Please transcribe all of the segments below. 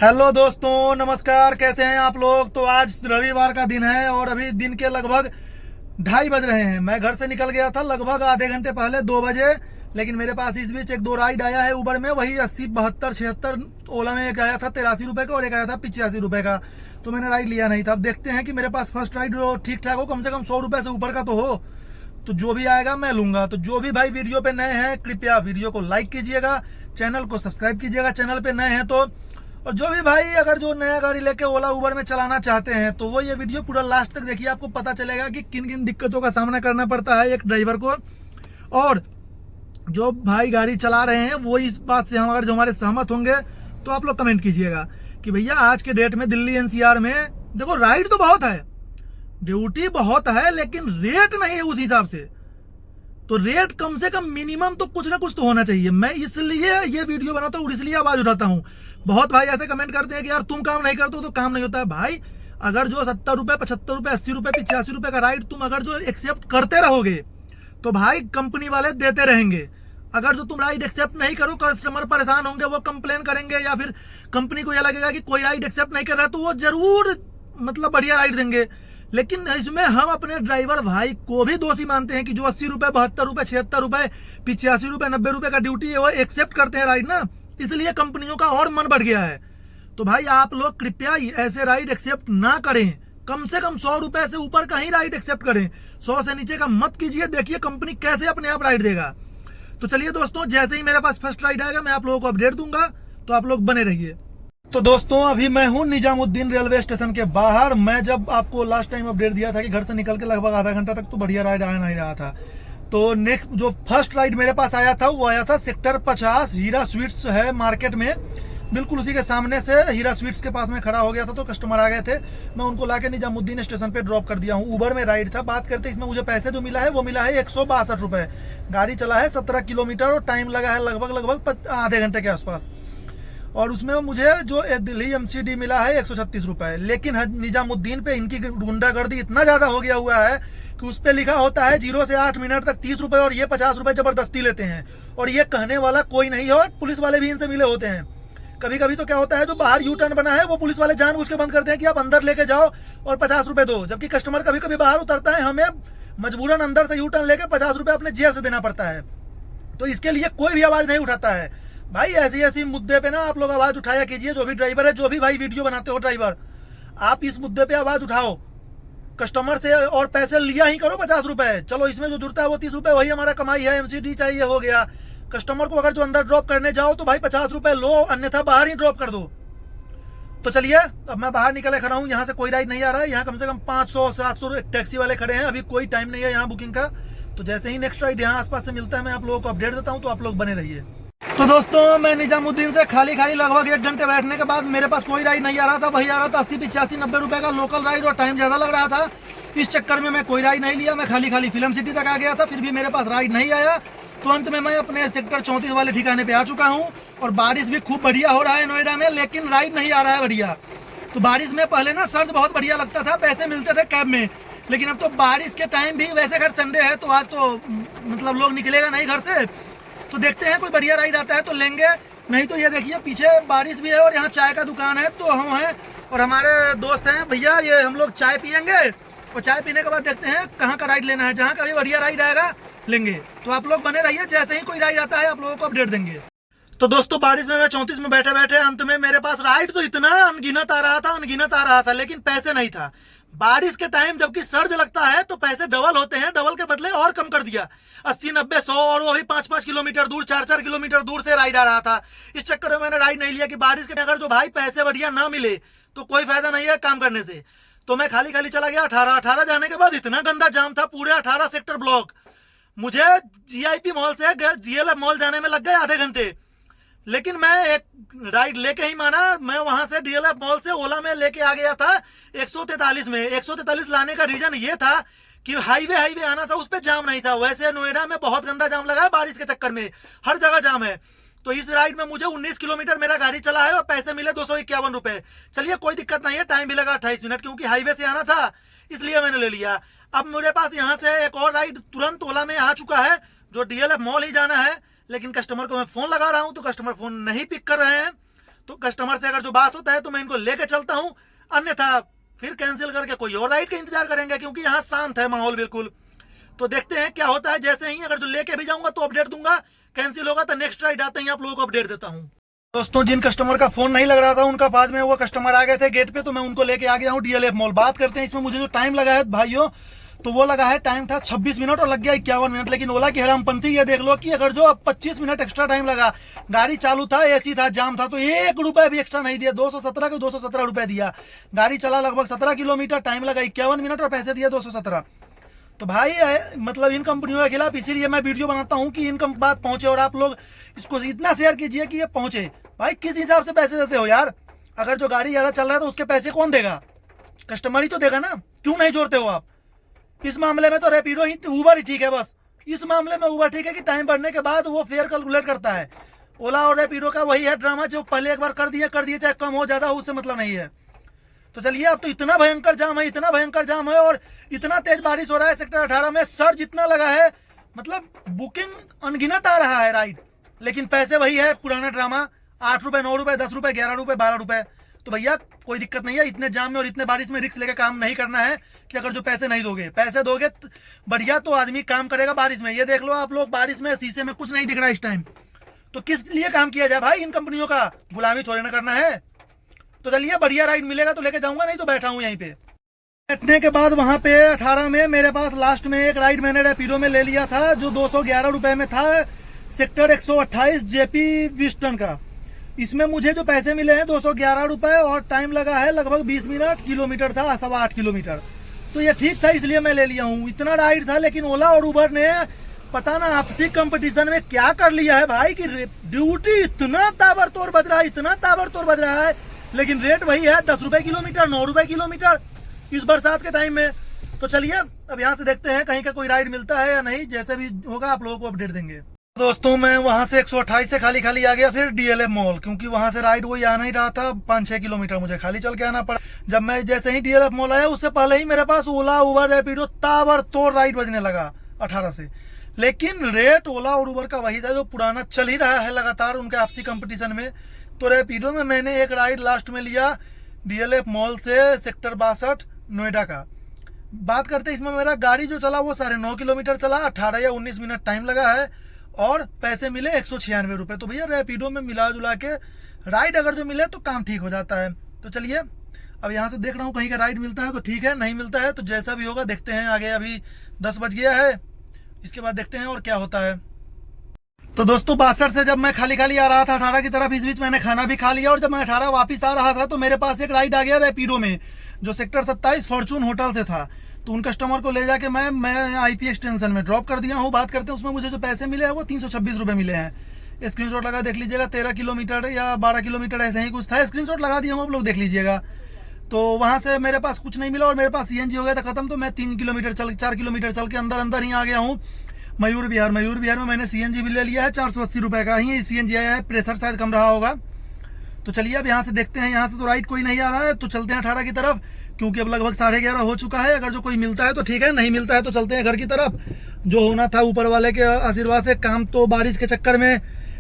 Hello दोस्तों, नमस्कार। कैसे हैं आप लोग। तो आज रविवार का दिन है और अभी दिन के लगभग 2:30 बज रहे हैं। मैं घर से निकल गया था लगभग आधे घंटे पहले 2 बजे, लेकिन मेरे पास इस बीच एक दो राइड आया है उबर में, वही 80, 72, 76। ओला में एक आया था 83 रुपये का और एक आया था 85 रुपये का, तो मैंने राइड लिया नहीं था। अब देखते हैं कि मेरे पास फर्स्ट राइड ठीक ठाक हो, कम से कम 100 रुपये से ऊपर का तो हो, तो जो भी आएगा मैं लूंगा। तो जो भी भाई वीडियो पे नए हैं कृपया वीडियो को लाइक कीजिएगा, चैनल को सब्सक्राइब कीजिएगा चैनल पे नए हैं तो। और जो भी भाई अगर जो नया गाड़ी लेके ओला उबर में चलाना चाहते हैं तो वो ये वीडियो पूरा लास्ट तक देखिए, आपको पता चलेगा कि किन किन दिक्कतों का सामना करना पड़ता है एक ड्राइवर को। और जो भाई गाड़ी चला रहे हैं वो इस बात से हम अगर जो हमारे सहमत होंगे तो आप लोग कमेंट कीजिएगा कि भैया आज के डेट में दिल्ली एनसीआर में देखो राइड तो बहुत है, ड्यूटी बहुत है, लेकिन रेट नहीं है उस हिसाब से। तो रेट कम से कम मिनिमम तो कुछ ना कुछ तो होना चाहिए। मैं इसलिए ये वीडियो बनाता हूँ और इसलिए आवाज उठाता हूँ। बहुत भाई ऐसे कमेंट करते हैं कि यार तुम काम नहीं करते हो तो काम नहीं होता है। भाई अगर जो 70 रुपए, 75 रुपए, 80 रुपए, 85 रुपए का राइड तुम अगर जो एक्सेप्ट करते रहोगे तो भाई कंपनी वाले देते रहेंगे। अगर जो तुम राइड एक्सेप्ट नहीं करो, कस्टमर परेशान होंगे, वो कंप्लेन करेंगे या फिर कंपनी को यह लगेगा कि कोई राइड एक्सेप्ट नहीं कर रहा है, तो वो जरूर मतलब बढ़िया राइड देंगे। लेकिन इसमें हम अपने ड्राइवर भाई को भी दोषी मानते हैं कि जो 80 रुपए, 72 रुपए, 76 रुपए, 85 रुपए, 90 रुपए का ड्यूटी है वो एक्सेप्ट करते हैं राइड ना, इसलिए कंपनियों का और मन बढ़ गया है। तो भाई आप लोग कृपया ऐसे राइड एक्सेप्ट ना करें, कम से कम 100 रुपए से ऊपर का ही राइड एक्सेप्ट करें, 100 से नीचे का मत कीजिए। देखिए कंपनी कैसे अपने आप राइड देगा। तो चलिए दोस्तों, जैसे ही मेरे पास फर्स्ट राइड आएगा मैं आप लोगों को अपडेट दूंगा, तो आप लोग बने रहिए। तो दोस्तों अभी मैं हूं निजामुद्दीन रेलवे स्टेशन के बाहर। मैं जब आपको लास्ट टाइम अपडेट दिया था कि घर से निकल के लगभग आधा घंटा तक तो बढ़िया राइड आ नहीं रहा था, तो नेक्स्ट जो फर्स्ट राइड मेरे पास आया था वो आया था सेक्टर 50 हीरा स्वीट्स है मार्केट में, बिल्कुल उसी के सामने से हीरा स्वीट्स के पास में खड़ा हो गया था। तो कस्टमर आ गए थे, मैं उनको लाके निजामुद्दीन स्टेशन पे ड्रॉप कर दिया हूँ। उबर में राइड था। बात करते इसमें मुझे पैसे जो मिला है वो मिला है 162 रुपए। गाड़ी चला है 17 किलोमीटर और टाइम लगा है लगभग आधे घंटे के आसपास। और उसमें मुझे जो दिल्ली एमसीडी मिला है 136 रुपए। लेकिन निजामुद्दीन पे इनकी गुंडागर्दी इतना ज्यादा हो गया हुआ है कि उस पे लिखा होता है 0 से 8 मिनट तक 30 रुपए और ये 50 रुपए जबरदस्ती लेते हैं। और ये कहने वाला कोई नहीं है और पुलिस वाले भी इनसे मिले होते हैं। कभी कभी तो क्या होता है, जो बाहर यू टर्न बना है वो पुलिस वाले जानबूझ के बंद करते हैं कि आप अंदर लेके जाओ और 50 रुपए दो, जबकि कस्टमर कभी कभी बाहर उतरता है, हमें मजबूरन अंदर से यू टर्न लेके 50 रुपए अपने जेब से देना पड़ता है। तो इसके लिए कोई भी आवाज नहीं उठाता है। भाई ऐसी ऐसी मुद्दे पे ना आप लोग आवाज उठाया कीजिए। जो भी ड्राइवर है, जो भी भाई वीडियो बनाते हो ड्राइवर, आप इस मुद्दे पे आवाज उठाओ। कस्टमर से और पैसे लिया ही करो 50 रुपए, चलो इसमें जो जुड़ता है वो 30 रुपए, वही हमारा कमाई है। एमसीडी चाहिए हो गया। कस्टमर को अगर जो अंदर ड्रॉप करने जाओ तो भाई 50 रुपए लो, अन्यथा बाहर ही ड्रॉप कर दो। तो चलिए अब मैं बाहर निकले खड़ा हूँ, यहाँ से कोई राइड नहीं आ रहा है। यहाँ कम से कम 500 700 टैक्सी वाले खड़े हैं, अभी कोई टाइम नहीं है यहाँ बुकिंग का। तो जैसे ही नेक्स्ट राइड यहाँ आसपास से मिलता है मैं आप लोगों को अपडेट देता हूँ, तो आप लोग बने रहिए। तो दोस्तों मैं निजामुद्दीन से खाली लगभग 1 घंटे बैठने के बाद मेरे पास कोई राइड नहीं आ रहा था। वही आ रहा था 80, 85, 90 रुपए का लोकल राइड और टाइम ज्यादा लग रहा था। इस चक्कर में मैं कोई राइड नहीं लिया, मैं खाली फिल्म सिटी तक आ गया था, फिर भी मेरे पास राइड नहीं आया। तो अंत में मैं अपने सेक्टर 34 वाले ठिकाने पे आ चुका हूँ और बारिश भी खूब बढ़िया हो रहा है नोएडा में, लेकिन राइड नहीं आ रहा है बढ़िया। तो बारिश में पहले ना सर्च बहुत बढ़िया लगता था, पैसे मिलते थे कैब में, लेकिन अब तो बारिश के टाइम भी, वैसे घर संडे है तो आज तो मतलब लोग निकलेगा नहीं घर से, तो देखते हैं कोई बढ़िया राइड आता है तो लेंगे, नहीं तो ये देखिए पीछे बारिश भी है और यहाँ चाय का दुकान है। तो हम हैं और हमारे दोस्त हैं भैया, ये हम लोग चाय पियेंगे और चाय पीने के बाद देखते हैं कहाँ का राइड लेना है। जहाँ का भी बढ़िया राइड आएगा लेंगे। तो आप लोग बने रहिए, जैसे ही कोई राइड आता है आप लोगों को अपडेट देंगे। तो दोस्तों बारिश में मैं 34 में बैठे बैठे अंत में मेरे पास राइड तो इतना अनगिनत आ रहा था, लेकिन पैसे नहीं था। बारिश के टाइम जबकि सर्ज लगता है तो पैसे डबल होते हैं, डबल के बदले और कम कर दिया, 80, 90, 100 और वो भी 5-5 किलोमीटर दूर, 4-4 किलोमीटर दूर से राइड आ रहा था। इस चक्कर में मैंने राइड नहीं लिया कि बारिश के अगर जो भाई पैसे बढ़िया ना मिले तो कोई फायदा नहीं है काम करने से। तो मैं खाली चला गया। 18 जाने के बाद इतना गंदा जाम था, पूरे 18 सेक्टर ब्लॉक। मुझे जीआईपी मॉल से डीएलएफ मॉल जाने में लग गए आधे घंटे, लेकिन मैं एक राइड लेके ही माना। मैं वहां से डीएलएफ मॉल से ओला में लेके आ गया था 143 में। 143 लाने का रीजन ये था कि हाईवे आना था, उस पर जाम नहीं था। वैसे नोएडा में बहुत गंदा जाम लगा है बारिश के चक्कर में, हर जगह जाम है। तो इस राइड में मुझे 19 किलोमीटर मेरा गाड़ी चला है और पैसे मिले 251 रुपए। चलिए कोई दिक्कत नहीं है, टाइम भी लगा 28 मिनट, क्योंकि हाईवे से आना था इसलिए मैंने ले लिया। अब मेरे पास यहाँ से एक और राइड तुरंत ओला में आ चुका है, जो डीएलएफ मॉल ही जाना है, लेकिन कस्टमर को मैं फोन लगा रहा हूं तो कस्टमर फोन नहीं पिक कर रहे हैं। तो कस्टमर से अगर जो बात होता है तो मैं इनको लेके चलता हूँ, अन्यथा फिर कैंसिल करके कोई और राइड का इंतजार करेंगे, क्योंकि यहाँ शांत है माहौल बिल्कुल। तो देखते हैं क्या होता है। जैसे ही अगर जो लेके भी जाऊंगा तो अपडेट दूंगा, कैंसिल होगा तो नेक्स्ट राइड आते ही आप लोगों को अपडेट देता हूँ। दोस्तों, जिन कस्टमर का फोन नहीं लग रहा था उनका बाद में वो कस्टमर आ गए थे गेट पे, तो मैं उनको लेके आ गया हूँ DLF मॉल। बात करते हैं इसमें मुझे जो टाइम लगा है भाइयों, तो वो लगा है, टाइम था 26 मिनट और लग गया 51 मिनट। लेकिन ओला की हरामपंथी ये देख लो कि अगर जो 25 मिनट एक्स्ट्रा टाइम लगा, गाड़ी चालू था, AC था, जाम था, तो 1 रुपए भी एक्स्ट्रा नहीं दिया। 217 को 217 रुपए दिया। गाड़ी चला लगभग 17 किलोमीटर, टाइम लगा 51 मिनट और पैसे दिया 217। तो भाई मतलब इन कंपनियों के खिलाफ इसीलिए मैं वीडियो बनाता हूँ कि इनकम बात पहुंचे और आप लोग इसको इतना शेयर कीजिए कि ये पहुंचे। भाई किस हिसाब से पैसे देते हो यार? अगर जो गाड़ी ज्यादा चल रहा है तो उसके पैसे कौन देगा? कस्टमर ही तो देगा ना। क्यों नहीं जोड़ते हो आप? इस मामले में तो रैपिडो ही, उबर ही ठीक है। बस इस मामले में उबर ठीक है कि टाइम बढ़ने के बाद वो फेयर कैलकुलेट करता है। ओला और रैपिडो का वही है ड्रामा, जो पहले एक बार कर दिए, चाहे कम हो ज्यादा हो, उससे मतलब नहीं है। तो चलिए, अब तो इतना भयंकर जाम है, इतना भयंकर जाम है और इतना तेज बारिश हो रहा है सेक्टर 18 में, सर्ज इतना लगा है, मतलब बुकिंग अनगिनत आ रहा है राइड, लेकिन पैसे वही है पुराना ड्रामा, 8 रुपए, 9 रुपए, 10 रुपए, 11 रुपए, 12 रुपए। तो भैया कोई दिक्कत नहीं है, इतने जाम में और इतने बारिश में रिस्क लेकर काम नहीं करना है कि अगर जो पैसे नहीं दोगे, पैसे दोगे बढ़िया तो आदमी काम करेगा बारिश में। ये देख लो आप लोग, बारिश में शीशे में कुछ नहीं दिख रहा इस टाइम, तो किस लिए काम किया जाए भाई? इन कंपनियों का गुलामी थोड़ी ना करना है। तो चलिए, बढ़िया राइड मिलेगा तो लेके जाऊंगा, नहीं तो बैठा हूँ यहीं पे। बैठने के बाद वहां पे 18 में मेरे पास लास्ट में एक राइड मैंने रैपिडो में ले लिया था, जो 211 रुपए में था, सेक्टर 128 JP विस्टन का। इसमें मुझे जो पैसे मिले हैं 211 रुपए और टाइम लगा है लगभग 20 मिनट, किलोमीटर था 8.25 किलोमीटर। तो ये ठीक था, इसलिए मैं ले लिया हूँ। इतना राइड था, लेकिन ओला और उबर ने पता ना आपसी कंपटीशन में क्या कर लिया है भाई कि ड्यूटी इतना ताबड़तोड़ बज रहा है, इतना ताबड़तोड़ बज रहा है, लेकिन रेट वही है 10 रुपए किलोमीटर, 9 रुपए किलोमीटर इस बरसात के टाइम में। तो चलिए अब यहाँ से देखते हैं कहीं का कोई राइड मिलता है या नहीं। जैसे भी होगा आप लोगों को अपडेट देंगे। दोस्तों, मैं वहां से 128 से खाली खाली आ गया फिर DLF मॉल, क्योंकि वहां से राइड वही आ नहीं रहा था। 5-6 किलोमीटर मुझे खाली चल के आना पड़ा। जब मैं जैसे ही DLF मॉल आया, उससे पहले ही मेरे पास ओला, उबर, रैपिडो ताबड़तोड़ राइड बजने लगा 18 से। लेकिन रेट ओला और उबर का वही था जो पुराना चल ही रहा है लगातार उनके आपसी कंपटीशन में। तो रैपिडो में मैंने एक राइड लास्ट में लिया DLF मॉल से सेक्टर 62 नोएडा का। बात करते इसमें मेरा गाड़ी जो चला वो 9.5 किलोमीटर चला, 18 या 19 मिनट टाइम लगा है और पैसे मिले 196 रुपये। तो भैया रैपिडो में मिला जुला के राइड अगर जो मिले तो काम ठीक हो जाता है। तो चलिए अब यहाँ से देख रहा हूँ कहीं का राइड मिलता है तो ठीक है, नहीं मिलता है तो जैसा भी होगा देखते हैं आगे। अभी 10 बज गया है, इसके बाद देखते हैं और क्या होता है। तो दोस्तों, 62 से जब मैं खाली खाली आ रहा था 18 की तरफ, इस बीच मैंने खाना भी खा लिया और जब मैं 18 वापस आ रहा था तो मेरे पास एक राइड आ गया रैपिडो में, जो सेक्टर 27 फॉर्चून होटल से था। तो उन कस्टमर को ले जाके मैं IP एक्सटेंशन में ड्रॉप कर दिया हूँ। बात करते हैं उसमें मुझे जो पैसे मिले हैं वो 326 रुपये मिले हैं। स्क्रीनशॉट लगा देख लीजिएगा, 13 किलोमीटर या 12 किलोमीटर ऐसे ही कुछ था, स्क्रीनशॉट लगा दिया हूँ, आप लोग देख लीजिएगा। तो वहाँ से मेरे पास कुछ नहीं मिला और मेरे पास CNG हो गया था खत्म। तो मैं 4 किलोमीटर चल के अंदर ही आ गया हूँ मयूर विहार में मैंने CNG भी ले लिया है, 480 रुपये का ही CNG आया है। प्रेशर शायद कम रहा होगा। तो चलिए अब यहाँ से देखते हैं। यहाँ से तो राइड कोई नहीं आ रहा है, तो चलते हैं 18 की तरफ, क्योंकि अब लगभग 11:30 हो चुका है। अगर जो कोई मिलता है तो ठीक है, नहीं मिलता है तो चलते हैं घर की तरफ। जो होना था ऊपर वाले के आशीर्वाद से, काम तो बारिश के चक्कर में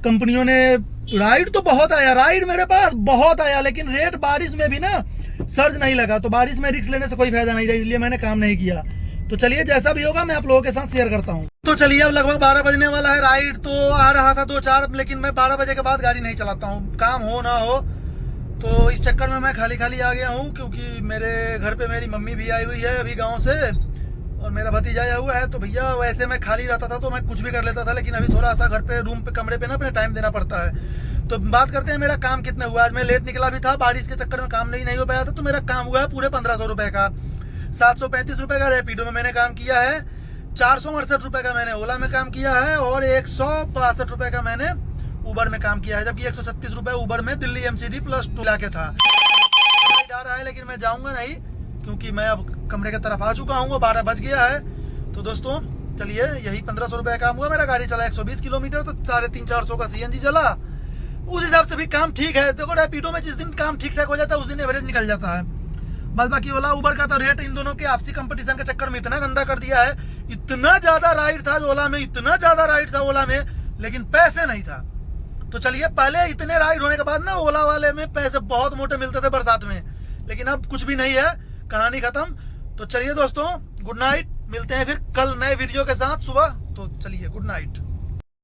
कंपनियों ने, राइड तो बहुत आया, राइड मेरे पास बहुत आया, लेकिन रेट बारिश में भी ना सर्ज नहीं लगा। तो बारिश में रिस्क लेने से कोई फायदा नहीं था, इसलिए मैंने काम नहीं किया। तो चलिए जैसा भी होगा मैं आप लोगों के साथ शेयर करता हूँ। तो चलिए अब लगभग 12 बजने वाला है। राइड तो आ रहा था 2-4, लेकिन मैं 12 बजे के बाद गाड़ी नहीं चलाता हूँ, काम हो ना हो। तो इस चक्कर में मैं खाली खाली आ गया हूँ, क्योंकि मेरे घर पे मेरी मम्मी भी आई हुई है अभी गाँव से और मेरा भतीजा आया हुआ है। तो भैया वैसे मैं खाली रहता था तो मैं कुछ भी कर लेता था, लेकिन अभी थोड़ा सा घर पे रूम पे कमरे पे ना अपने टाइम देना पड़ता है। तो बात करते हैं मेरा काम कितना हुआ। आज मैं लेट निकला भी था, बारिश के चक्कर में काम नहीं हो पाया था। तो मेरा काम हुआ है पूरे 1500 रुपये का। 735 रुपये का रैपिडो में मैंने काम किया है, 468 रुपये का मैंने ओला में काम किया है और 162 रुपये का मैंने उबर में काम किया है। जबकि 136 रुपये उबर में दिल्ली MCD प्लस 2 लाके था। जा रहा है लेकिन मैं जाऊंगा नहीं, क्योंकि मैं अब कमरे की तरफ आ चुका हूँ, 12 बज गया है। तो दोस्तों चलिए, यही 1500 रुपये काम हुआ। मेरा गाड़ी चला 120 किलोमीटर, तो 350-400 का CNG चला। उस हिसाब से भी काम ठीक है। देखो रैपिडो में जिस दिन काम ठीक ठाक हो जाता है उस दिन एवरेज निकल जाता है। बस बाकी ओला उबर का तो रेट इन दोनों के आपसी कंपटीशन के चक्कर में इतना गंदा कर दिया है। इतना ज्यादा राइड था ओला में, इतना ज्यादा राइड था ओला में, लेकिन पैसे नहीं था। तो चलिए, पहले इतने राइड होने के बाद ना ओला वाले में पैसे बहुत मोटे मिलते थे बरसात में, लेकिन अब कुछ भी नहीं है, कहानी खत्म। तो चलिए दोस्तों, गुड नाइट, मिलते हैं फिर कल नए वीडियो के साथ सुबह। तो चलिए, गुड नाइट।